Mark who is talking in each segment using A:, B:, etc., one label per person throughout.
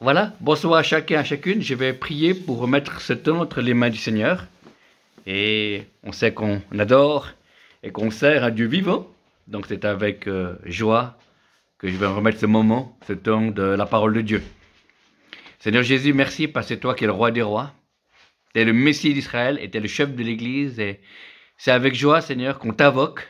A: Voilà, bonsoir à chacun et à chacune. Je vais prier pour remettre ce temps entre les mains du Seigneur. Et on sait qu'on adore et qu'on sert un Dieu vivant. Donc c'est avec joie que je vais remettre ce moment, ce temps de la parole de Dieu. Seigneur Jésus, merci parce que c'est toi qui es le roi des rois. Tu es le Messie d'Israël et tu es le chef de l'Église. Et c'est avec joie, Seigneur, qu'on t'invoque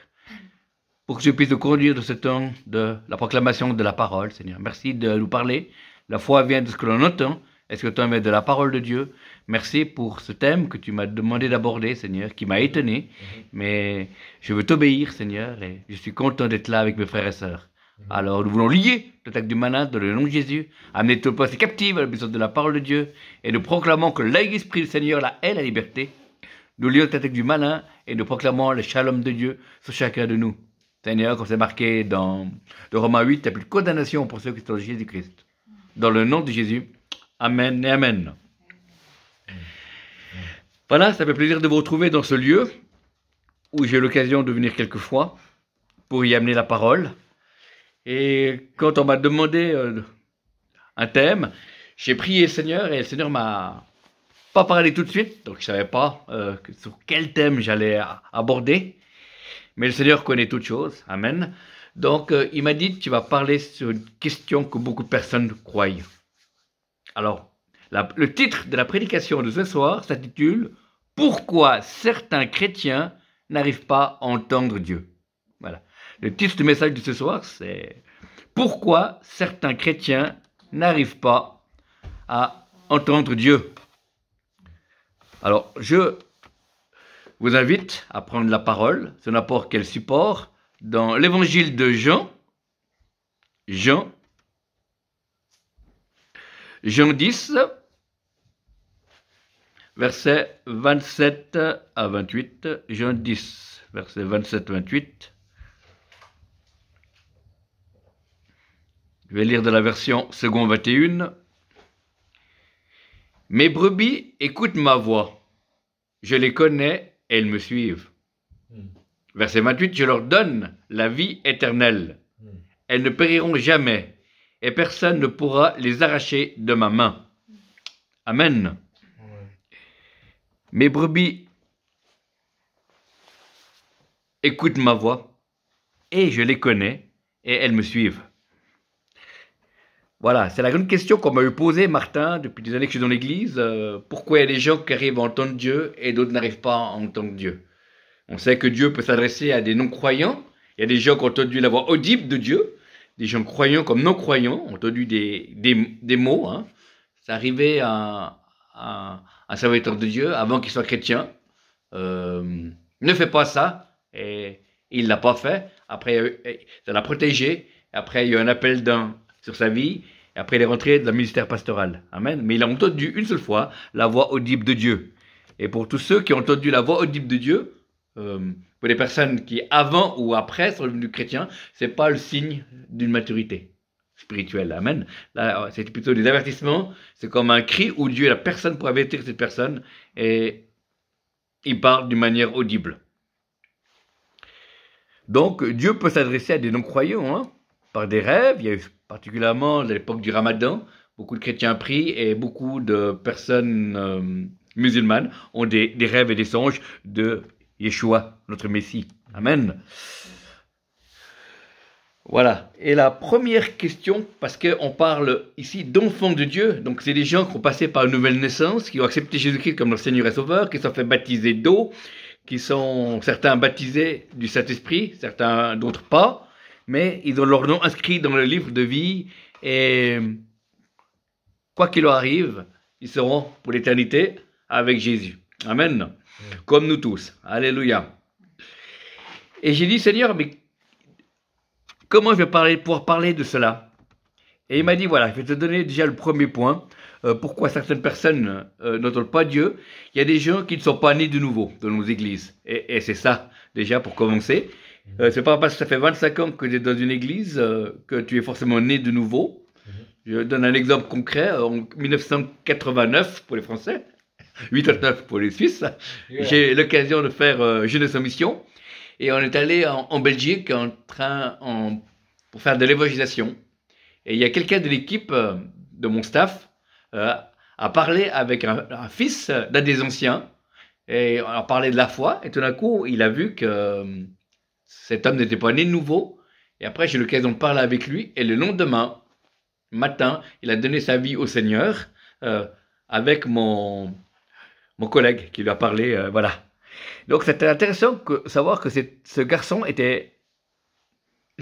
A: pour que tu puisses nous conduire de ce temps de la proclamation de la parole, Seigneur. Merci de nous parler. La foi vient de ce que l'on entend. Est-ce que le temps vient de la parole de Dieu? Merci pour ce thème que tu m'as demandé d'aborder, Seigneur, qui m'a étonné. Mais je veux t'obéir, Seigneur, et je suis content d'être là avec mes frères et sœurs. Alors nous voulons lier l'attaque du malin dans le nom de Jésus, amener tout le peuple captif à la puissance de la parole de Dieu, et nous proclamons que l'Esprit du Seigneur, la haie, la liberté. Nous lions l'attaque du malin, et nous proclamons le shalom de Dieu sur chacun de nous. Seigneur, comme c'est marqué dans Romains 8, il n'y a plus de condamnation pour ceux qui sont en Jésus-Christ. Dans le nom de Jésus, Amen et Amen. Voilà, ça fait plaisir de vous retrouver dans ce lieu où j'ai eu l'occasion de venir quelques fois pour y amener la parole. Et quand on m'a demandé un thème, j'ai prié le Seigneur et le Seigneur m'a pas parlé tout de suite, donc je savais pas sur quel thème j'allais aborder. Mais le Seigneur connaît toutes choses, Amen. Donc il m'a dit, tu vas parler sur une question que beaucoup de personnes croient. Alors, le titre de la prédication de ce soir s'intitule « Pourquoi certains chrétiens n'arrivent pas à entendre Dieu ?» Voilà. Le titre du message de ce soir, c'est « Pourquoi certains chrétiens n'arrivent pas à entendre Dieu ?» Alors, je vous invite à prendre la parole, sur n'importe quel support, dans l'évangile de Jean 10, versets 27 à 28. Jean 10, versets 27-28. Je vais lire de la version second 21. « Mes brebis écoutent ma voix. Je les connais et elles me suivent. » Verset 28. « Je leur donne la vie éternelle. Elles ne périront jamais, et personne ne pourra les arracher de ma main. » Amen. Mes brebis écoutent ma voix, et je les connais, et elles me suivent. Voilà, c'est la grande question qu'on m'a eu posée, Martin, depuis des années que je suis dans l'église. Pourquoi il y a des gens qui arrivent à entendre Dieu et d'autres n'arrivent pas à entendre Dieu? On sait que Dieu peut s'adresser à des non-croyants. Il y a des gens qui ont entendu la voix audible de Dieu. Des gens croyants comme non-croyants ont entendu des mots. Hein. C'est arrivé à un serviteur de Dieu avant qu'il soit chrétien. Ne fais pas ça. Et il ne l'a pas fait. Après, ça l'a protégé. Après, il y a eu un appel sur sa vie. Et après, il est rentré dans le ministère pastoral. Amen. Mais il a entendu une seule fois la voix audible de Dieu. Et pour tous ceux qui ont entendu la voix audible de Dieu, pour les personnes qui, avant ou après, sont devenues chrétiens, c'est pas le signe d'une maturité spirituelle. Amen. Là, c'est plutôt des avertissements. C'est comme un cri où Dieu est la personne pour avertir cette personne et il parle d'une manière audible. Donc, Dieu peut s'adresser à des non-croyants, hein, par des rêves. Il y a eu particulièrement à l'époque du Ramadan, beaucoup de chrétiens prient et beaucoup de personnes musulmanes ont des rêves et des songes de Yeshua, notre Messie. Amen. Voilà. Et la première question, parce qu'on parle ici d'enfants de Dieu, donc c'est des gens qui ont passé par une nouvelle naissance, qui ont accepté Jésus-Christ comme leur Seigneur et Sauveur, qui se sont fait baptiser d'eau, qui sont certains baptisés du Saint-Esprit, certains d'autres pas, mais ils ont leur nom inscrit dans le livre de vie et quoi qu'il leur arrive, ils seront pour l'éternité avec Jésus. Amen. Comme nous tous. Alléluia. Et j'ai dit, Seigneur, mais comment je vais pouvoir parler de cela? Et il m'a dit, voilà, je vais te donner déjà le premier point. Pourquoi certaines personnes n'entendent pas Dieu? Il y a des gens qui ne sont pas nés de nouveau dans nos églises. Et c'est ça, déjà, pour commencer. C'est pas parce que ça fait 25 ans que tu es dans une église que tu es forcément né de nouveau. Je donne un exemple concret. En 1989, pour les Français, 89 pour les Suisses, j'ai eu l'occasion de faire Jeunesse en mission. Et on est allé en Belgique pour faire de l'évangélisation. Et il y a quelqu'un de l'équipe de mon staff a parlé avec un fils d'un des anciens, et on a parlé de la foi, et tout d'un coup, il a vu que cet homme n'était pas né de nouveau, et après, j'ai eu l'occasion de parler avec lui, et le lendemain matin, il a donné sa vie au Seigneur, avec mon collègue qui lui a parlé, voilà. Donc, c'était intéressant de savoir que ce garçon était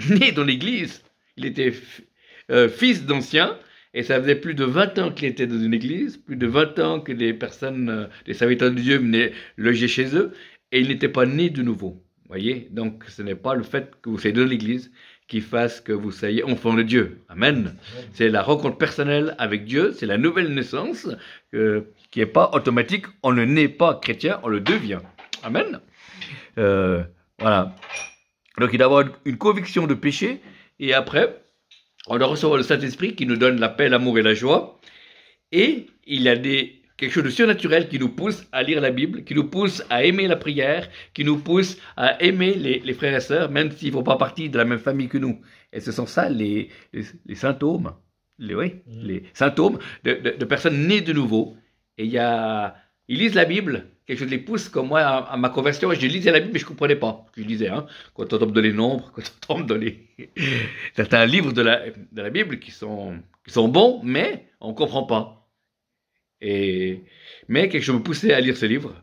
A: né dans l'église, il était fils d'ancien, et ça faisait plus de 20 ans qu'il était dans une église, plus de 20 ans que des personnes, des serviteurs de Dieu venaient loger chez eux, et il n'était pas né de nouveau. Voyez, donc ce n'est pas le fait que vous soyez dans l'église qui fasse que vous soyez enfant de Dieu. Amen. C'est la rencontre personnelle avec Dieu, c'est la nouvelle naissance qui n'est pas automatique. On ne naît pas chrétien, on le devient. Amen. Voilà. Donc il doit y avoir une conviction de péché, et après, on doit recevoir le Saint-Esprit qui nous donne la paix, l'amour et la joie. Et il y a quelque chose de surnaturel qui nous pousse à lire la Bible, qui nous pousse à aimer la prière, qui nous pousse à aimer les frères et sœurs, même s'ils ne font pas partie de la même famille que nous. Et ce sont ça les symptômes, les symptômes de personnes nées de nouveau. Et ils lisent la Bible, quelque chose les pousse, comme moi, à ma conversion. Je lisais la Bible, mais je ne comprenais pas ce que je lisais. Quand on tombe dans les nombres, quand on tombe dans certains livres de la Bible qui sont bons, mais on ne comprend pas. Mais quelque chose me poussait à lire ce livre,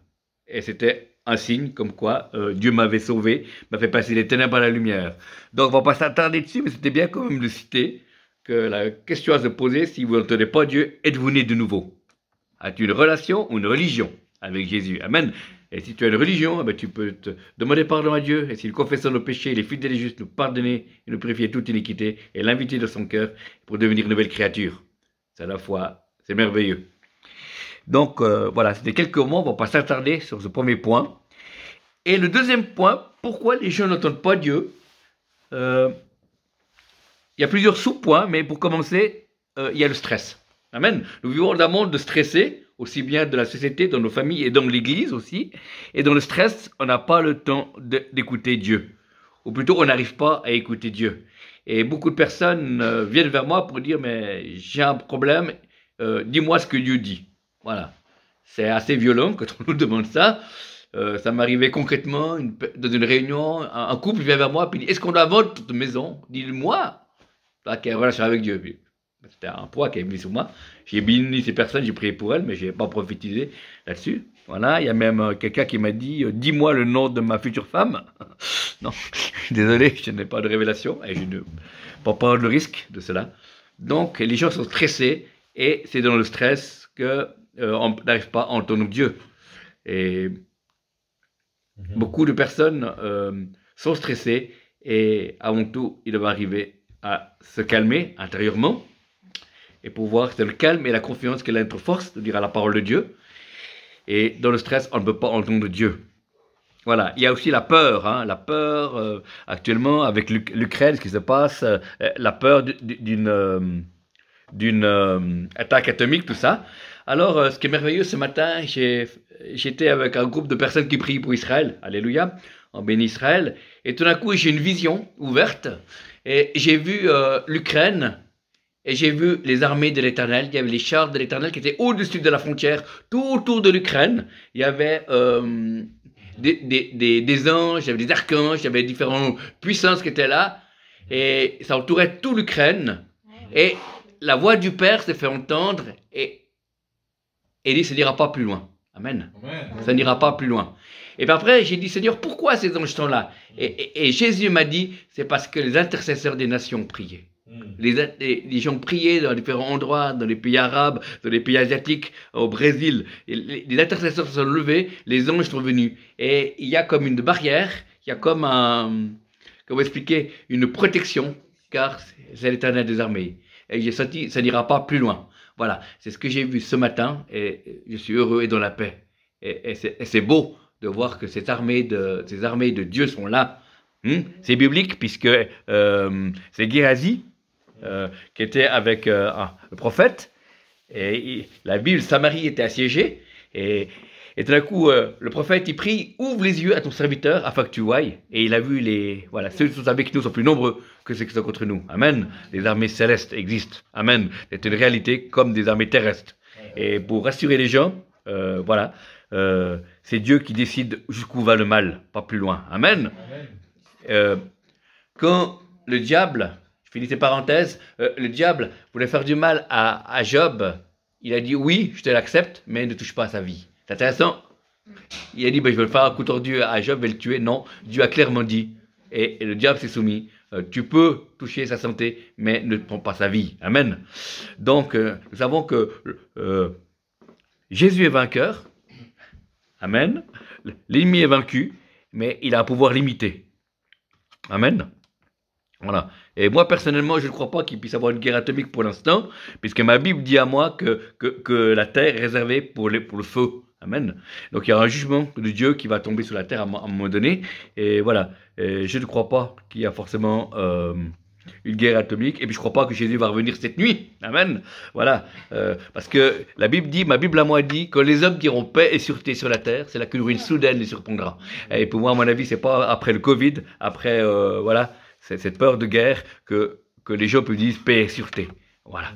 A: et c'était un signe comme quoi Dieu m'avait sauvé, m'a fait passer des ténèbres à la lumière. Donc on ne va pas s'attarder dessus, mais c'était bien quand même de citer que la question à se poser, si vous n'entendez pas Dieu, êtes-vous né de nouveau? As-tu une relation ou une religion avec Jésus? Amen. Et si tu as une religion, tu peux te demander pardon à Dieu, et s'il confesse nos péchés, il est fidèle et juste, nous pardonner et nous purifier toute iniquité, et l'inviter dans son cœur pour devenir une nouvelle créature. C'est à la fois, c'est merveilleux. Donc voilà, c'était quelques mots, on ne va pas s'attarder sur ce premier point. Et le deuxième point, pourquoi les gens n'entendent pas Dieu? Il y a plusieurs sous-points, mais pour commencer, il y a le stress. Amen. Nous vivons dans un monde de stressés, aussi bien de la société, dans nos familles et dans l'église aussi. Et dans le stress, on n'a pas le temps d'écouter Dieu. Ou plutôt, on n'arrive pas à écouter Dieu. Et beaucoup de personnes viennent vers moi pour dire, mais j'ai un problème, dis-moi ce que Dieu dit. Voilà. C'est assez violent quand on nous demande ça. Ça m'arrivait concrètement dans une réunion, un couple vient vers moi et dit, est-ce qu'on doit vendre toute maison? Dis-le-moi. Là, qui a une relation avec Dieu. C'était un poids qui est venu sur moi. J'ai béni ces personnes, j'ai prié pour elles, mais je n'ai pas prophétisé là-dessus. Voilà, il y a même quelqu'un qui m'a dit, dis-moi le nom de ma future femme. Non, désolé, je n'ai pas de révélation et je ne peux pas prendre le risque de cela. Donc, les gens sont stressés et c'est dans le stress qu'on n'arrive pas à entendre Dieu. Et beaucoup de personnes sont stressées et avant tout, ils doivent arriver à se calmer intérieurement et pouvoir, c'est le calme et la confiance qui est notre force de dire à la parole de Dieu. Et dans le stress, on ne peut pas entendre Dieu. Voilà, il y a aussi la peur, la peur actuellement avec l'Ukraine, ce qui se passe, la peur d'une attaque atomique, tout ça. Alors, ce qui est merveilleux, ce matin, j'étais avec un groupe de personnes qui prient pour Israël, alléluia, on bénit Israël, et tout d'un coup, j'ai une vision ouverte, et j'ai vu l'Ukraine, et j'ai vu les armées de l'Éternel, il y avait les chars de l'Éternel qui étaient au-dessus de la frontière, tout autour de l'Ukraine, il y avait des anges, il y avait des archanges, il y avait différentes puissances qui étaient là, et ça entourait toute l'Ukraine, et la voix du Père s'est fait entendre, et dit, ça n'ira pas plus loin. Amen. Ça n'ira pas plus loin. Et puis après, j'ai dit, Seigneur, pourquoi ces anges sont là? Et Jésus m'a dit, c'est parce que les intercesseurs des nations priaient. Les gens priaient dans différents endroits, dans les pays arabes, dans les pays asiatiques, au Brésil. Les intercesseurs se sont levés, les anges sont venus. Et il y a comme une barrière, il y a comme comment expliquer, une protection, car c'est l'Éternel des armées. Et j'ai senti, ça n'ira pas plus loin. Voilà, c'est ce que j'ai vu ce matin, et je suis heureux et dans la paix. Et c'est beau de voir que ces armées de Dieu sont là. C'est biblique, puisque c'est Géasi, qui était avec le prophète, et la ville Samarie était assiégée, et Et tout d'un coup, le prophète, il prie, ouvre les yeux à ton serviteur afin que tu voies. Et il a vu voilà, ceux qui sont avec nous sont plus nombreux que ceux qui sont contre nous. Amen. Les armées célestes existent. Amen. C'est une réalité comme des armées terrestres. Et pour rassurer les gens, voilà, c'est Dieu qui décide jusqu'où va le mal, pas plus loin. Amen. Quand le diable, je finis ces parenthèses, le diable voulait faire du mal à Job, il a dit oui, je te l'accepte, mais ne touche pas à sa vie. C'est intéressant. Il a dit, ben, je vais le faire un coup tordu à Job, je vais le tuer. Non, Dieu a clairement dit, et le diable s'est soumis, tu peux toucher sa santé, mais ne prends pas sa vie. Amen. Donc, nous savons que Jésus est vainqueur. Amen. L'ennemi est vaincu, mais il a un pouvoir limité. Amen. Voilà. Et moi, personnellement, je ne crois pas qu'il puisse y avoir une guerre atomique pour l'instant, puisque ma Bible dit à moi que la terre est réservée pour le feu. Amen. Donc, il y a un jugement de Dieu qui va tomber sur la terre à un moment donné. Et voilà. Et je ne crois pas qu'il y a forcément une guerre atomique. Et puis, je ne crois pas que Jésus va revenir cette nuit. Amen. Voilà. Parce que la Bible dit, ma Bible à moi dit, que les hommes qui auront paix et sûreté sur la terre, c'est là qu'une ruine soudaine les surprendra. Et pour moi, à mon avis, c'est pas après le Covid, après, voilà, c'est cette peur de guerre que les gens peuvent dire paix et sûreté. Voilà.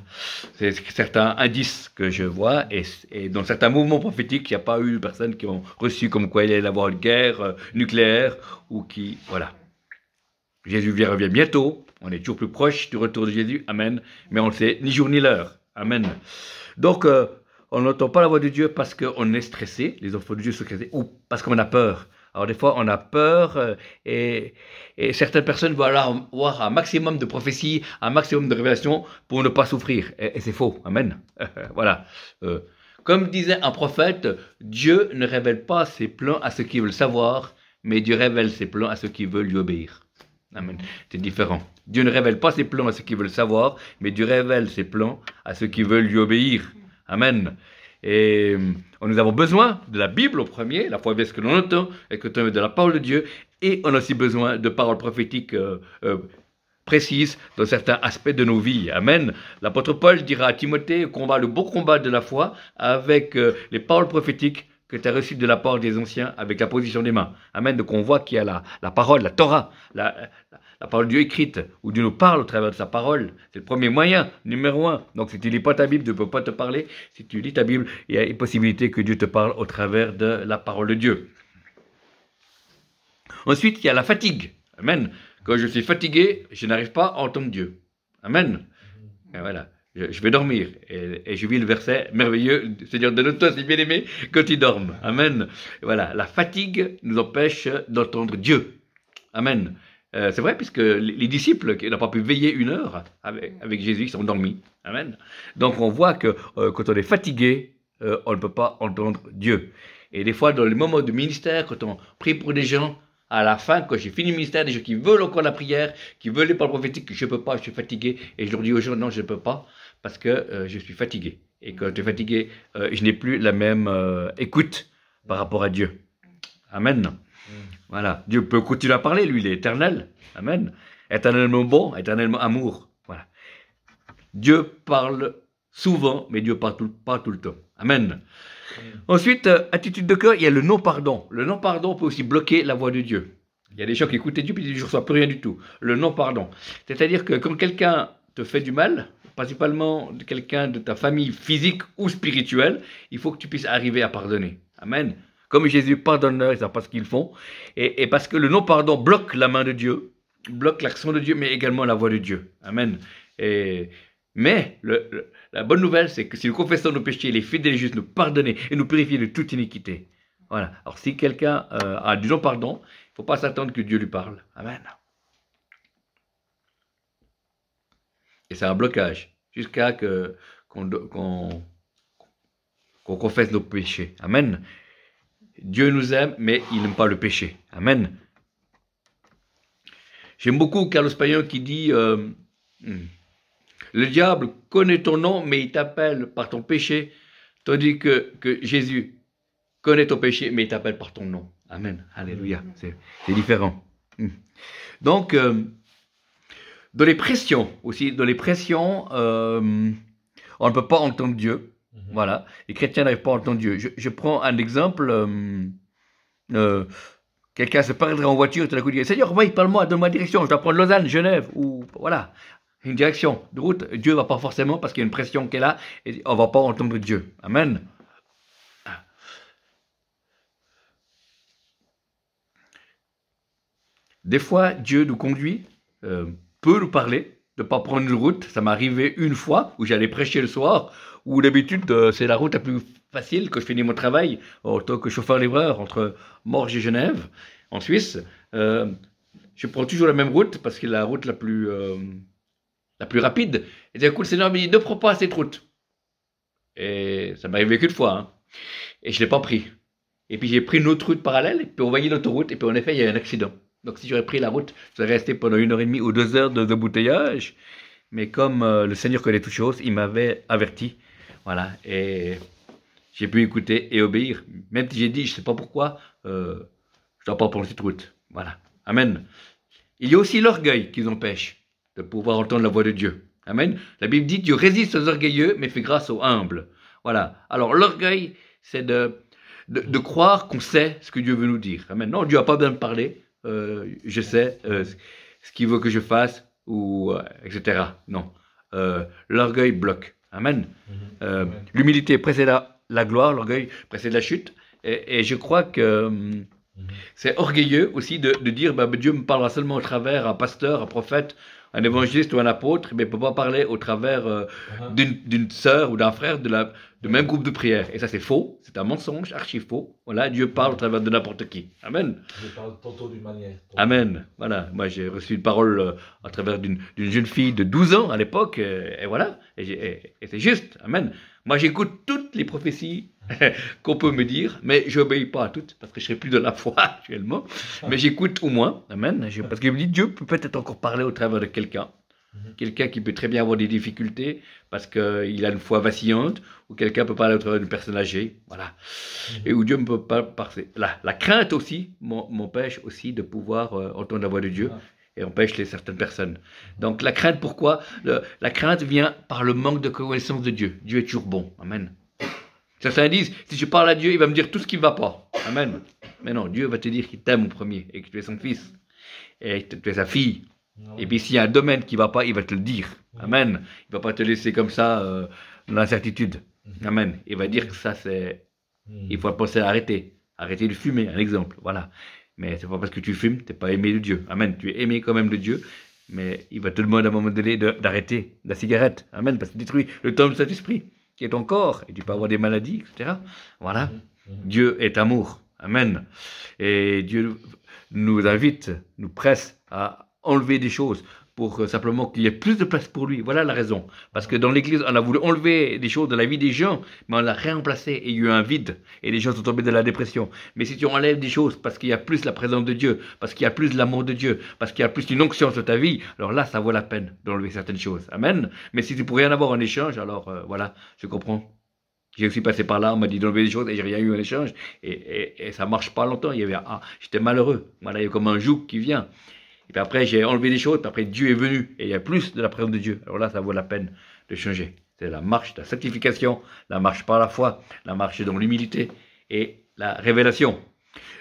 A: C'est certains indices que je vois, et dans certains mouvements prophétiques, il n'y a pas eu de personnes qui ont reçu comme quoi il allait y avoir une guerre nucléaire, ou qui, voilà. Jésus revient bientôt, on est toujours plus proche du retour de Jésus, amen, mais on ne sait ni jour ni l'heure, amen. Donc, on n'entend pas la voix de Dieu parce qu'on est stressé, les enfants de Dieu sont stressés, ou parce qu'on a peur. Alors des fois, on a peur et certaines personnes veulent avoir un maximum de prophéties, un maximum de révélations pour ne pas souffrir. Et c'est faux. Amen. Voilà. Comme disait un prophète, Dieu ne révèle pas ses plans à ceux qui veulent savoir, mais Dieu révèle ses plans à ceux qui veulent lui obéir. Amen. C'est différent. Dieu ne révèle pas ses plans à ceux qui veulent savoir, mais Dieu révèle ses plans à ceux qui veulent lui obéir. Amen. Et nous avons besoin de la Bible au premier, la foi est ce que l'on entend, et que de la parole de Dieu, et on a aussi besoin de paroles prophétiques précises dans certains aspects de nos vies. Amen. L'apôtre Paul dira à Timothée, combat le bon combat de la foi avec les paroles prophétiques que tu as reçues de la part des anciens avec la position des mains. Amen. Donc on voit qu'il y a la parole, la Torah, la parole de Dieu écrite, où Dieu nous parle au travers de sa parole. C'est le premier moyen, numéro 1. Donc si tu lis pas ta Bible, Dieu ne peut pas te parler. Si tu lis ta Bible, il y a une possibilité que Dieu te parle au travers de la parole de Dieu. Ensuite, il y a la fatigue. Amen. Quand je suis fatigué, je n'arrive pas à entendre Dieu. Amen. Et voilà. Je vais dormir. Et je vis le verset merveilleux, Seigneur, donne-toi si bien aimé quand tu dormes. Amen. Et voilà. La fatigue nous empêche d'entendre Dieu. Amen. C'est vrai, puisque les disciples qui n'ont pas pu veiller 1 heure avec Jésus, ils sont endormis. Amen. Donc on voit que quand on est fatigué, on ne peut pas entendre Dieu. Et des fois, dans les moments de ministère, quand on prie pour des gens, à la fin, quand j'ai fini le ministère, des gens qui veulent encore la prière, qui veulent les paroles prophétiques, je ne peux pas, je suis fatigué. Et je leur dis aux gens, non, je ne peux pas, parce que je suis fatigué. Et quand je suis fatigué, je n'ai plus la même écoute par rapport à Dieu. Amen. Voilà. Dieu peut continuer à parler, lui, il est éternel. Amen. Éternellement bon, éternellement amour. Voilà. Dieu parle souvent, mais Dieu parle pas tout le temps. Amen. Ensuite, attitude de cœur, il y a le non-pardon. Le non-pardon peut aussi bloquer la voix de Dieu. Il y a des gens qui écoutent Dieu, puis ils disent, je ne reçois plus rien du tout. Le non-pardon. C'est-à-dire que quand quelqu'un te fait du mal, principalement quelqu'un de ta famille physique ou spirituelle, il faut que tu puisses arriver à pardonner. Amen. Comme Jésus pardonneur, ils ne savent pas ce qu'ils font. Et parce que le non-pardon bloque la main de Dieu, bloque l'action de Dieu, mais également la voix de Dieu. Amen. Mais la bonne nouvelle, c'est que si nous confessons nos péchés, il est fidèle et juste nous pardonner et nous purifier de toute iniquité. Voilà. Alors si quelqu'un a du non-pardon, il ne faut pas s'attendre que Dieu lui parle. Amen. Et c'est un blocage jusqu'à qu'on confesse nos péchés. Amen. Dieu nous aime, mais il n'aime pas le péché. Amen. J'aime beaucoup Carlos Payan qui dit le diable connaît ton nom, mais il t'appelle par ton péché, tandis que Jésus connaît ton péché, mais il t'appelle par ton nom. Amen. Alléluia. C'est différent. Donc, dans les pressions aussi, on ne peut pas entendre Dieu. Voilà. Les chrétiens n'arrivent pas à entendre Dieu. Je prends un exemple. Euh, Quelqu'un se perdrait en voiture, tout à coup dit Seigneur, oui, parle-moi, donne-moi la direction, je dois prendre Lausanne, Genève, ou voilà, une direction de route. Dieu va pas forcément parce qu'il y a une pression qui est là et on va pas entendre Dieu. Amen. Des fois, Dieu nous conduit, peut nous parler, de ne pas prendre une route. Ça m'est arrivé une fois où j'allais prêcher le soir, où d'habitude c'est la route la plus facile que je finis mon travail en tant que chauffeur-livreur entre Morges et Genève, en Suisse. Je prends toujours la même route parce que c'est la route la plus rapide. Et d'un coup, le Seigneur me dit ne prends pas cette route. Et ça m'est arrivé qu'une fois. Hein. Et je ne l'ai pas pris. Et puis j'ai pris une autre route parallèle, et puis on voyait l'autoroute, et puis en effet, il y a eu un accident. Donc si j'aurais pris la route, je serais resté pendant 1h30 ou 2 heures de bouteillage. Mais comme le Seigneur connaît toutes choses, il m'avait averti. Voilà. Et j'ai pu écouter et obéir. Même si j'ai dit, je ne sais pas pourquoi, je ne dois pas prendre cette route. Voilà. Amen. Il y a aussi l'orgueil qui nous empêche de pouvoir entendre la voix de Dieu. Amen. La Bible dit, Dieu résiste aux orgueilleux, mais fait grâce aux humbles. Voilà. Alors l'orgueil, c'est de croire qu'on sait ce que Dieu veut nous dire. Amen. Non, Dieu n'a pas besoin de parler. Je sais ce qu'il veut que je fasse, ou etc. Non. L'orgueil bloque. Amen. L'humilité précède la gloire, l'orgueil précède la chute. Et je crois que c'est orgueilleux aussi de dire bah, Dieu me parlera seulement au travers un pasteur, un prophète, un évangéliste ou un apôtre, mais il ne peut pas parler au travers d'une sœur ou d'un frère de même groupe de prière. Et ça, c'est faux, c'est un mensonge, archi faux. Voilà, Dieu parle au travers de n'importe qui. Amen.
B: Je parle tantôt d'une manière.
A: Amen. Voilà, moi j'ai reçu une parole à travers d'une jeune fille de 12 ans à l'époque, et voilà, et c'est juste. Amen. Moi j'écoute toutes les prophéties qu'on peut me dire, mais je n'obéis pas à toutes, parce que je ne serai plus de la foi actuellement, mais j'écoute au moins, amen, parce que je me dis, Dieu peut peut-être encore parler au travers de quelqu'un, quelqu'un qui peut très bien avoir des difficultés, parce qu'il a une foi vacillante, ou quelqu'un peut parler au travers d'une personne âgée, voilà, et où Dieu ne peut pas parler. La crainte aussi m'empêche aussi de pouvoir entendre la voix de Dieu, et empêche certaines personnes. Donc la crainte, pourquoi? La crainte vient par le manque de connaissance de Dieu. Dieu est toujours bon, amen. Certains disent, si je parle à Dieu, il va me dire tout ce qui ne va pas. Amen. Mais non, Dieu va te dire qu'il t'aime au premier et que tu es son fils et que tu es sa fille. Et puis s'il y a un domaine qui ne va pas, il va te le dire. Amen. Il ne va pas te laisser comme ça dans l'incertitude. Amen. Il va dire que ça, c'est... Il faut penser à arrêter. Arrêter de fumer, un exemple. Voilà. Mais c'est pas parce que tu fumes, tu n'es pas aimé de Dieu. Amen. Tu es aimé quand même de Dieu. Mais il va te demander à un moment donné d'arrêter la cigarette. Amen. Parce que ça détruit le temps de cet esprit qui est ton corps, et tu peux avoir des maladies, etc. Voilà. Dieu est amour. Amen. Et Dieu nous invite, nous presse à enlever des choses pour simplement qu'il y ait plus de place pour lui. Voilà la raison. Parce que dans l'église, on a voulu enlever des choses de la vie des gens, mais on l'a réemplacé et il y a eu un vide. Et les gens sont tombés dans la dépression. Mais si tu enlèves des choses parce qu'il y a plus la présence de Dieu, parce qu'il y a plus l'amour de Dieu, parce qu'il y a plus une onction sur ta vie, alors là, ça vaut la peine d'enlever certaines choses. Amen. Mais si tu pourrais rien avoir en échange, alors voilà, je comprends. J'ai aussi passé par là, on m'a dit d'enlever des choses et j'ai rien eu en échange. Et ça marche pas longtemps. Il y avait, j'étais malheureux. Voilà, il y a comme un joug qui vient. Et puis après, j'ai enlevé des choses, puis après, Dieu est venu, et il y a plus de la présence de Dieu. Alors là, ça vaut la peine de changer. C'est la marche de la sanctification, la marche par la foi, la marche dans l'humilité et la révélation.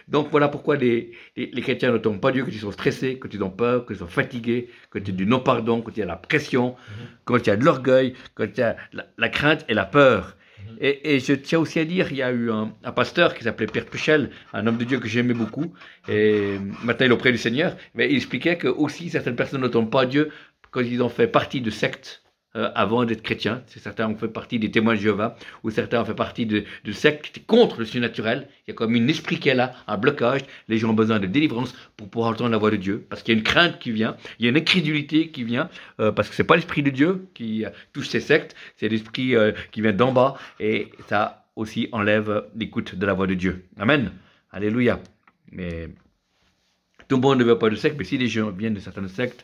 A: Donc voilà pourquoi les chrétiens n'entendent pas Dieu, quand ils sont stressés, quand ils ont peur, quand ils sont fatigués, quand il y a du non-pardon, quand il y a la pression, quand il y a de l'orgueil, quand il y a la crainte et la peur. Et je tiens aussi à dire, il y a eu un pasteur qui s'appelait Pierre Puchel, un homme de Dieu que j'aimais beaucoup, et maintenant il est auprès du Seigneur, mais il expliquait que aussi certaines personnes n'entendent pas Dieu quand ils ont fait partie de sectes avant d'être chrétiens. Certains ont fait partie des témoins de Jéhovah, ou certains ont fait partie de sectes qui étaient contre le surnaturel. Il y a comme un esprit qui est là, un blocage. Les gens ont besoin de délivrance pour pouvoir entendre la voix de Dieu, parce qu'il y a une crainte qui vient, il y a une incrédulité qui vient, parce que c'est pas l'esprit de Dieu qui touche ces sectes, c'est l'esprit qui vient d'en bas, et ça aussi enlève l'écoute de la voix de Dieu. Amen. Alléluia. Mais tout le monde ne veut pas de secte, mais si les gens viennent de certaines sectes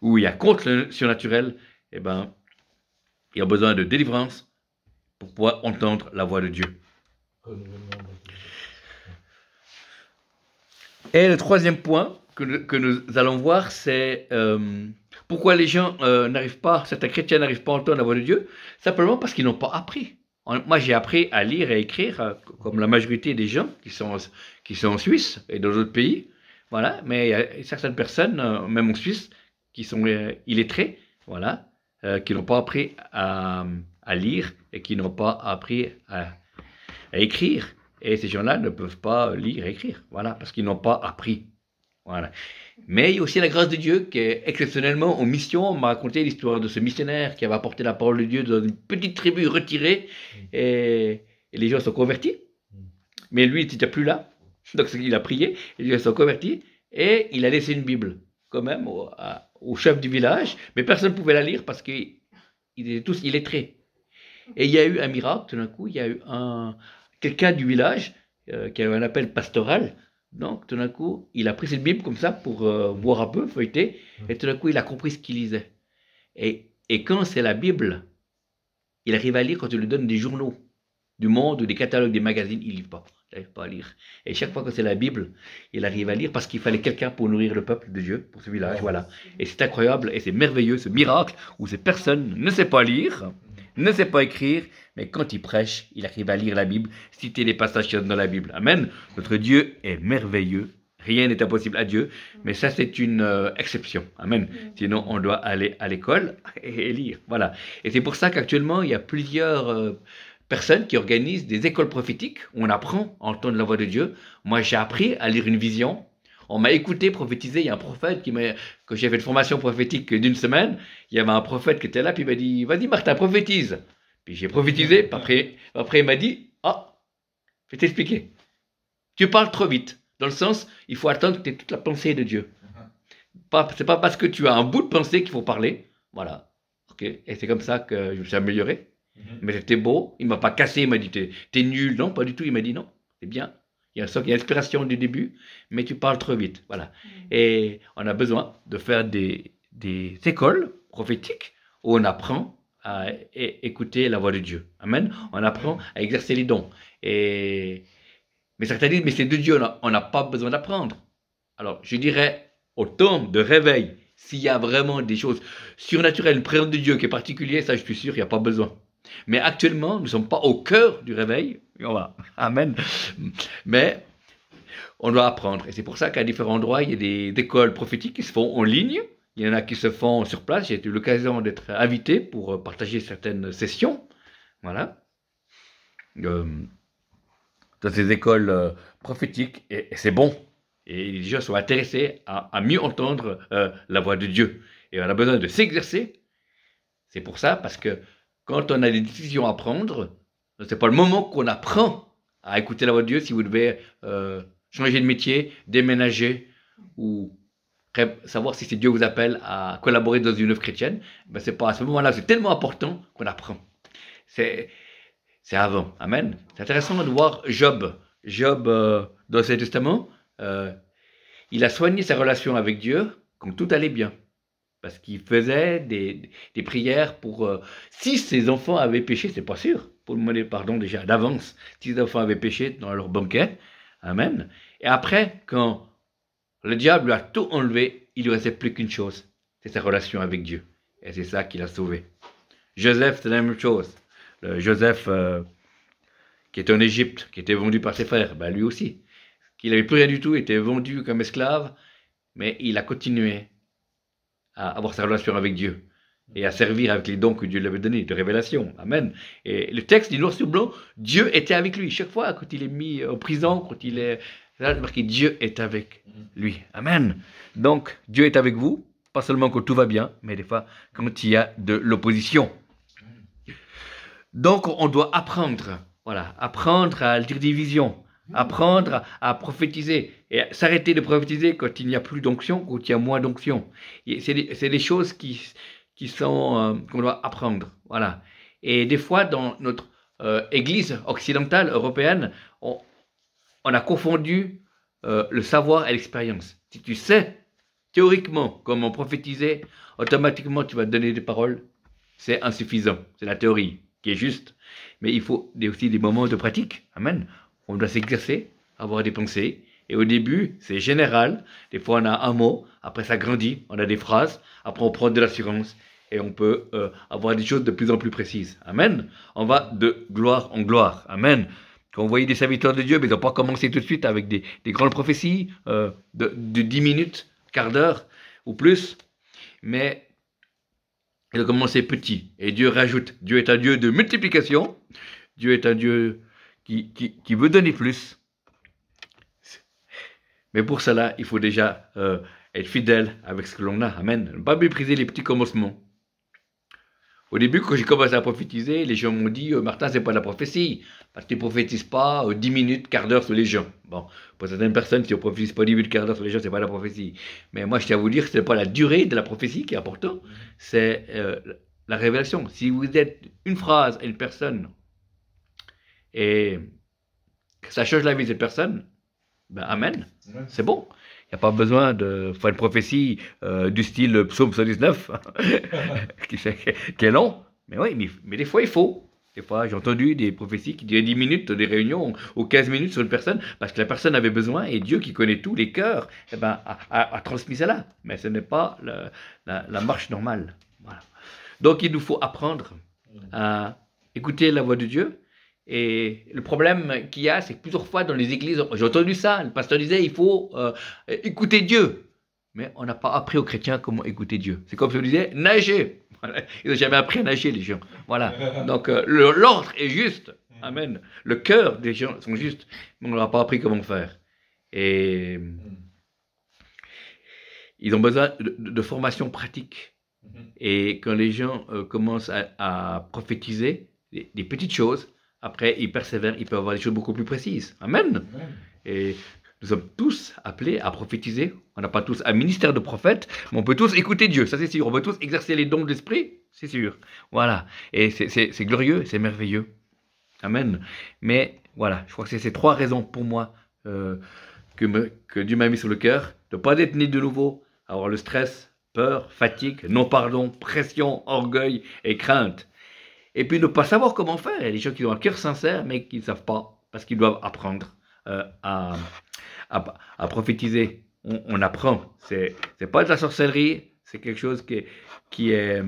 A: où il y a contre le surnaturel, eh ben, il y a besoin de délivrance pour pouvoir entendre la voix de Dieu. Et le troisième point que nous allons voir, c'est pourquoi les gens n'arrivent pas, certains chrétiens n'arrivent pas à entendre la voix de Dieu, simplement parce qu'ils n'ont pas appris Moi, j'ai appris à lire et écrire, comme la majorité des gens qui sont en Suisse et dans d'autres pays. Voilà, mais il y a certaines personnes, même en Suisse, qui sont illettrées, voilà, qui n'ont pas appris à lire et qui n'ont pas appris à écrire. Et ces gens-là ne peuvent pas lire et écrire, voilà, parce qu'ils n'ont pas appris. Voilà. Mais il y a aussi la grâce de Dieu qui est exceptionnellement en mission. On m'a raconté l'histoire de ce missionnaire qui avait apporté la parole de Dieu dans une petite tribu retirée et les gens sont convertis. Mais lui, il n'était plus là. Donc il a prié, et les gens sont convertis et il a laissé une Bible quand même au chef du village. Mais personne ne pouvait la lire parce qu'ils étaient tous illettrés. Et il y a eu un miracle, tout d'un coup, il y a eu quelqu'un du village qui avait un appel pastoral. Donc, tout d'un coup, il a pris cette Bible comme ça pour voir un peu, feuilleter, et tout d'un coup, il a compris ce qu'il lisait. Et quand c'est la Bible, il arrive à lire quand tu lui donnes des journaux du monde ou des catalogues des magazines, il ne lit pas. Il n'arrive pas à lire. Et chaque fois que c'est la Bible, il arrive à lire parce qu'il fallait quelqu'un pour nourrir le peuple de Dieu, pour ce village, voilà. Et c'est incroyable et c'est merveilleux, ce miracle où cette personne ne sait pas lire, ne sait pas écrire, mais quand il prêche, il arrive à lire la Bible, citer les passages qui sont dans la Bible. Amen. Notre Dieu est merveilleux. Rien n'est impossible à Dieu, mais ça c'est une exception. Amen. Sinon, on doit aller à l'école et lire. Voilà. Et c'est pour ça qu'actuellement, il y a plusieurs personnes qui organisent des écoles prophétiques où on apprend à entendre la voix de Dieu. Moi, j'ai appris à lire une vision. On m'a écouté prophétiser. Il y a un prophète que j'ai fait une formation prophétique d'une semaine. Il y avait un prophète qui était là, puis il m'a dit, vas-y Martin, prophétise. Puis j'ai prophétisé, puis après il m'a dit, je vais t'expliquer. Tu parles trop vite, dans le sens, il faut attendre que tu aies toute la pensée de Dieu. C'est pas parce que tu as un bout de pensée qu'il faut parler. Voilà. Ok. Et c'est comme ça que je me suis amélioré. Mais c'était beau. Il m'a pas cassé, il m'a dit, t'es nul. Non, pas du tout. Il m'a dit, non, c'est bien. Il y a l'inspiration du début, mais tu parles trop vite. Voilà. Et on a besoin de faire des écoles prophétiques où on apprend à écouter la voix de Dieu. Amen. On apprend à exercer les dons. Mais certains disent, mais c'est de Dieu, on n'a pas besoin d'apprendre. Alors, je dirais, au temps de réveil, s'il y a vraiment des choses surnaturelles, une présence de Dieu qui est particulière, ça je suis sûr, il n'y a pas besoin. Mais actuellement, nous ne sommes pas au cœur du réveil. Amen. Mais on doit apprendre. Et c'est pour ça qu'à différents endroits, il y a des écoles prophétiques qui se font en ligne. Il y en a qui se font sur place. J'ai eu l'occasion d'être invité pour partager certaines sessions. Voilà. Dans ces écoles prophétiques. Et c'est bon. Et les gens sont intéressés à mieux entendre la voix de Dieu. Et on a besoin de s'exercer. C'est pour ça, parce que quand on a des décisions à prendre, ce n'est pas le moment qu'on apprend à écouter la voix de Dieu si vous devez changer de métier, déménager ou savoir si c'est Dieu vous appelle à collaborer dans une œuvre chrétienne. Ben c'est pas à ce moment-là, c'est tellement important qu'on apprend. C'est avant. Amen. C'est intéressant de voir Job. Job, dans l'Ancien Testament, il a soigné sa relation avec Dieu quand tout allait bien. Parce qu'il faisait des prières pour... si ses enfants avaient péché, c'est pas sûr, pour demander pardon déjà d'avance, si ses enfants avaient péché dans leur banquet. Amen. Et après, quand le diable lui a tout enlevé, il ne lui restait plus qu'une chose, c'est sa relation avec Dieu. Et c'est ça qui l'a sauvé. Joseph, c'est la même chose. Joseph, qui était en Égypte, qui était vendu par ses frères, ben lui aussi. Qu'il n'avait plus rien du tout, était vendu comme esclave, mais il a continué à avoir sa relation avec Dieu et à servir avec les dons que Dieu lui avait donnés, de révélation. Amen. Et le texte dit noir sur blanc, Dieu était avec lui. Chaque fois, quand il est mis en prison, quand il est... Là, c'est marqué, Dieu est avec lui. Amen. Donc, Dieu est avec vous, pas seulement quand tout va bien, mais des fois, quand il y a de l'opposition. Donc, on doit apprendre, voilà, apprendre à lire des visions, apprendre à prophétiser et s'arrêter de prophétiser quand il n'y a plus d'onction, quand il y a moins d'onction. C'est des choses qui sont qu'on doit apprendre, voilà. Et des fois, dans notre Église occidentale européenne, on a confondu le savoir et l'expérience. Si tu sais théoriquement comment prophétiser, automatiquement tu vas te donner des paroles. C'est insuffisant. C'est la théorie qui est juste. Mais il faut aussi des moments de pratique. Amen. On doit s'exercer, avoir des pensées. Et au début, c'est général. Des fois, on a un mot. Après, ça grandit. On a des phrases. Après, on prend de l'assurance. et on peut avoir des choses de plus en plus précises. Amen. On va de gloire en gloire. Amen. Quand vous voyez des serviteurs de Dieu, mais ils n'ont pas commencé tout de suite avec des grandes prophéties de 10 minutes, quart d'heure ou plus, mais ils ont commencé petit. Et Dieu rajoute. Dieu est un Dieu de multiplication. Dieu est un Dieu qui veut donner plus. Mais pour cela, il faut déjà être fidèle avec ce que l'on a. Amen. Ne pas mépriser les petits commencements. Au début, quand j'ai commencé à prophétiser, les gens m'ont dit Martin, c'est pas la prophétie. Parce que tu ne prophétises pas 10 minutes, quart d'heure sur les gens. Bon, pour certaines personnes, si on ne prophétise pas 10 minutes, quart d'heure sur les gens, c'est pas la prophétie. Mais moi, je tiens à vous dire que ce n'est pas la durée de la prophétie qui est important, c'est la révélation. Si vous êtes une phrase à une personne et que ça change la vie de cette personne, ben amen, c'est bon. Il n'y a pas besoin de faire une prophétie du style Psaume 119, qui est long. Mais oui, mais des fois, il faut. Des fois, j'ai entendu des prophéties qui duraient 10 minutes, des réunions, ou 15 minutes sur une personne, parce que la personne avait besoin, et Dieu, qui connaît tous les cœurs, eh ben, a transmis cela. Mais ce n'est pas la marche normale. Voilà. Donc, il nous faut apprendre à écouter la voix de Dieu. Et le problème qu'il y a, c'est que plusieurs fois dans les églises, j'ai entendu ça, le pasteur disait il faut écouter Dieu. Mais on n'a pas appris aux chrétiens comment écouter Dieu. C'est comme si on disait nager. Voilà. Ils n'ont jamais appris à nager, les gens. Voilà. Donc l'ordre est juste. Amen. Le cœur des gens sont justes, mais on n'a pas appris comment faire. Et ils ont besoin de formation pratique. Et quand les gens commencent à prophétiser des petites choses, après, ils persévèrent, ils peuvent avoir des choses beaucoup plus précises. Amen. Et nous sommes tous appelés à prophétiser. On n'a pas tous un ministère de prophète, mais on peut tous écouter Dieu, ça c'est sûr. On peut tous exercer les dons de l'esprit, c'est sûr. Voilà. Et c'est glorieux, c'est merveilleux. Amen. Mais voilà, je crois que c'est ces 3 raisons pour moi que Dieu m'a mis sur le cœur. De ne pas être né de nouveau, avoir le stress, peur, fatigue, non-pardon, pression, orgueil et crainte. Et puis ne pas savoir comment faire. Il y a des gens qui ont un cœur sincère, mais qui ne savent pas, parce qu'ils doivent apprendre à prophétiser. On apprend. C'est pas de la sorcellerie, c'est quelque chose qui est...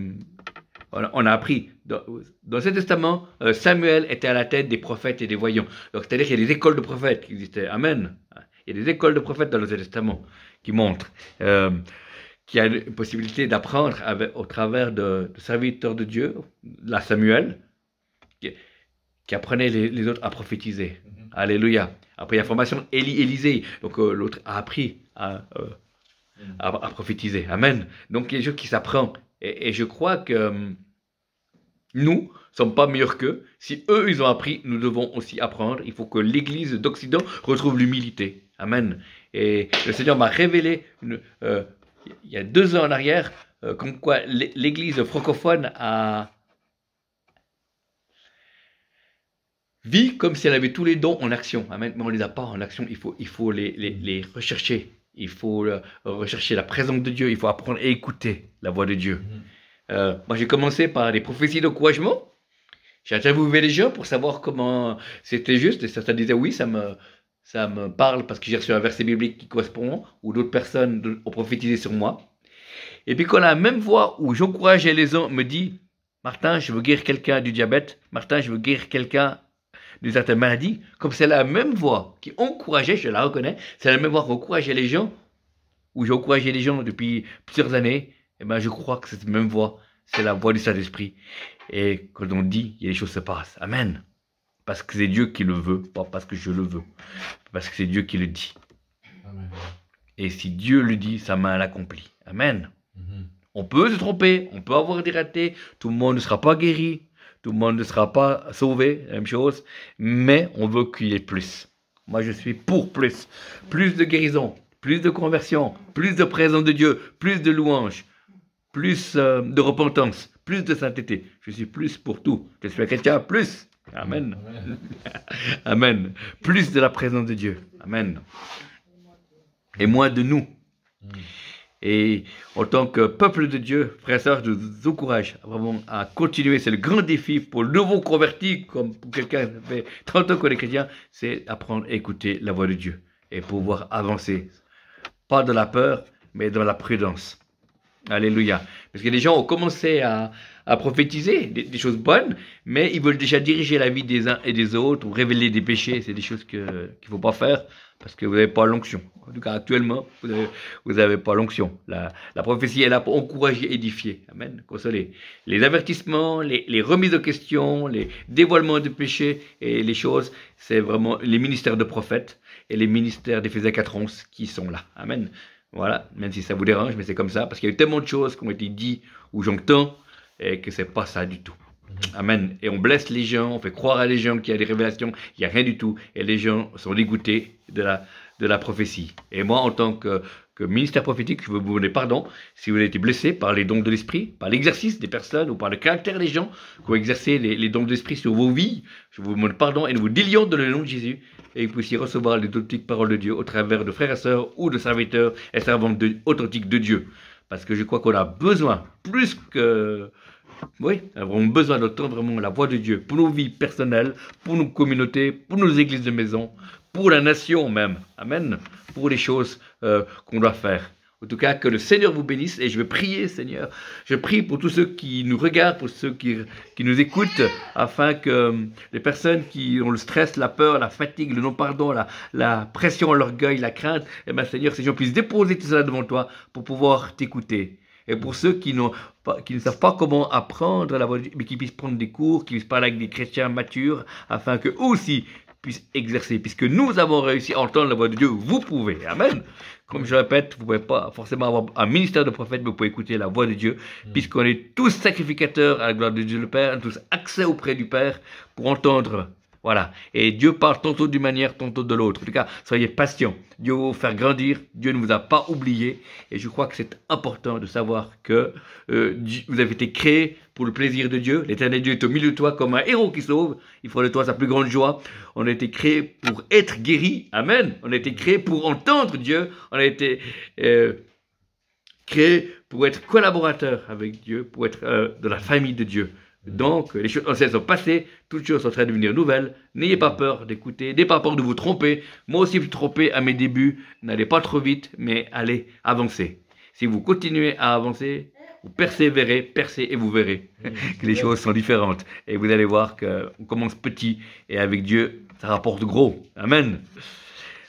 A: On a appris. Dans l'Ancien Testament, Samuel était à la tête des prophètes et des voyants. Donc c'est-à-dire qu'il y a des écoles de prophètes qui existaient. Amen. Il y a des écoles de prophètes dans l'Ancien Testament qui montrent qu'il y a une possibilité d'apprendre au travers de serviteurs de Dieu, la Samuel, qui apprenait les autres à prophétiser. Alléluia. Après, il y a la formation Élisée. Donc, l'autre a appris à prophétiser. Amen. Donc, il y a des choses qui s'apprennent. Et je crois que nous ne sommes pas meilleurs qu'eux. Si eux, ils ont appris, nous devons aussi apprendre. Il faut que l'Église d'Occident retrouve l'humilité. Amen. Et le Seigneur m'a révélé il y a 2 ans en arrière, comme quoi l'Église francophone vit comme si elle avait tous les dons en action. Amen. Mais on ne les a pas en action, il faut les rechercher. Il faut rechercher la présence de Dieu, il faut apprendre à écouter la voix de Dieu. Moi, j'ai commencé par des prophéties d'encouragement. J'ai interviewé les gens pour savoir comment c'était juste, et certains disaient oui, ça me parle parce que j'ai reçu un verset biblique qui correspond, ou d'autres personnes ont prophétisé sur moi. Et puis quand la même voix où j'encourageais les gens me dit « Martin, je veux guérir quelqu'un du diabète. Martin, je veux guérir quelqu'un d'une certaine maladie. » Comme c'est la même voix qui encourageait, je la reconnais, c'est la même voix qui encourageait les gens, où j'ai encouragé les gens depuis plusieurs années, et ben je crois que cette même voix, c'est la voix du Saint-Esprit. Et quand on dit, il y a des choses qui se passent. Amen. Parce que c'est Dieu qui le veut, pas parce que je le veux. Parce que c'est Dieu qui le dit. Amen. Et si Dieu le dit, sa main l'accomplit. Amen. On peut se tromper, on peut avoir des ratés, tout le monde ne sera pas guéri, tout le monde ne sera pas sauvé, la même chose, mais on veut qu'il y ait plus. Moi, je suis pour plus. Plus de guérison, plus de conversion, plus de présence de Dieu, plus de louanges, plus de repentance, plus de sainteté. Je suis plus pour tout. Je suis un chrétien, plus. Amen. Amen. Amen. Plus de la présence de Dieu. Amen. Et moins de nous. Et en tant que peuple de Dieu, frères et sœurs, je vous encourage vraiment à continuer. C'est le grand défi pour le nouveau converti, comme pour quelqu'un qui fait 30 ans qu'on est chrétien, c'est apprendre à écouter la voix de Dieu et pouvoir avancer. Pas de la peur, mais dans la prudence. Alléluia. Parce que les gens ont commencé à prophétiser des choses bonnes, mais ils veulent déjà diriger la vie des uns et des autres ou révéler des péchés. C'est des choses qu'il ne faut pas faire parce que vous n'avez pas l'onction. En tout cas, actuellement, vous n'avez pas l'onction. La prophétie est là pour encourager, édifier. Amen. Consoler. Les avertissements, les remises de questions, les dévoilements de péchés et les choses, c'est vraiment les ministères de prophètes et les ministères d'Éphésiens 4:11 qui sont là. Amen. Voilà, même si ça vous dérange, mais c'est comme ça, parce qu'il y a eu tellement de choses qui ont été dites ou j'entends, et que c'est pas ça du tout. Amen. Et on blesse les gens, on fait croire à les gens qu'il y a des révélations, il n'y a rien du tout, et les gens sont dégoûtés de la prophétie. Et moi, en tant que ministère prophétique, je veux vous demander pardon si vous avez été blessé par les dons de l'esprit, par l'exercice des personnes ou par le caractère des gens qui ont exercé les dons de l'esprit sur vos vies. Je vous demande pardon et nous vous délions dans le nom de Jésus et que vous puissiez recevoir les authentiques paroles de Dieu au travers de frères et sœurs ou de serviteurs et servantes authentiques de Dieu. Parce que je crois qu'on a besoin, plus que... Oui, nous avons besoin d'entendre vraiment la voix de Dieu pour nos vies personnelles, pour nos communautés, pour nos églises de maison, pour la nation même. Amen. Pour les choses qu'on doit faire. En tout cas, que le Seigneur vous bénisse et je vais prier, Seigneur. Je prie pour tous ceux qui nous regardent, pour ceux qui nous écoutent, afin que les personnes qui ont le stress, la peur, la fatigue, le non-pardon, la pression, l'orgueil, la crainte, eh bien, Seigneur, ces gens puissent déposer tout cela devant toi pour pouvoir t'écouter. Et pour ceux qui ne savent pas comment apprendre la voix de Dieu, mais qui puissent prendre des cours, qui puissent parler avec des chrétiens matures, afin qu'eux aussi puissent exercer. Puisque nous avons réussi à entendre la voix de Dieu, vous pouvez. Amen. Comme je le répète, vous ne pouvez pas forcément avoir un ministère de prophète, mais vous pouvez écouter la voix de Dieu, puisqu'on est tous sacrificateurs à la gloire de Dieu le Père, tous accès auprès du Père pour entendre. Voilà. Et Dieu parle tantôt d'une manière, tantôt de l'autre. En tout cas, soyez patients. Dieu va vous faire grandir. Dieu ne vous a pas oublié. Et je crois que c'est important de savoir que vous avez été créés pour le plaisir de Dieu. L'Éternel Dieu est au milieu de toi comme un héros qui sauve. Il fera de toi sa plus grande joie. On a été créés pour être guéris. Amen. On a été créés pour entendre Dieu. On a été créés pour être collaborateurs avec Dieu, pour être de la famille de Dieu. Donc, les choses anciennes sont passées, toutes choses sont en train de devenir nouvelles. N'ayez pas peur d'écouter, n'ayez pas peur de vous tromper. Moi aussi, je me suis trompé à mes débuts. N'allez pas trop vite, mais allez avancer. Si vous continuez à avancer, vous persévérez, percez et vous verrez que les choses sont différentes. Et vous allez voir qu'on commence petit et avec Dieu, ça rapporte gros. Amen.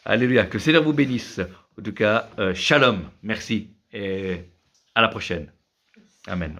A: Alléluia. Que le Seigneur vous bénisse. En tout cas, shalom. Merci et à la prochaine. Amen.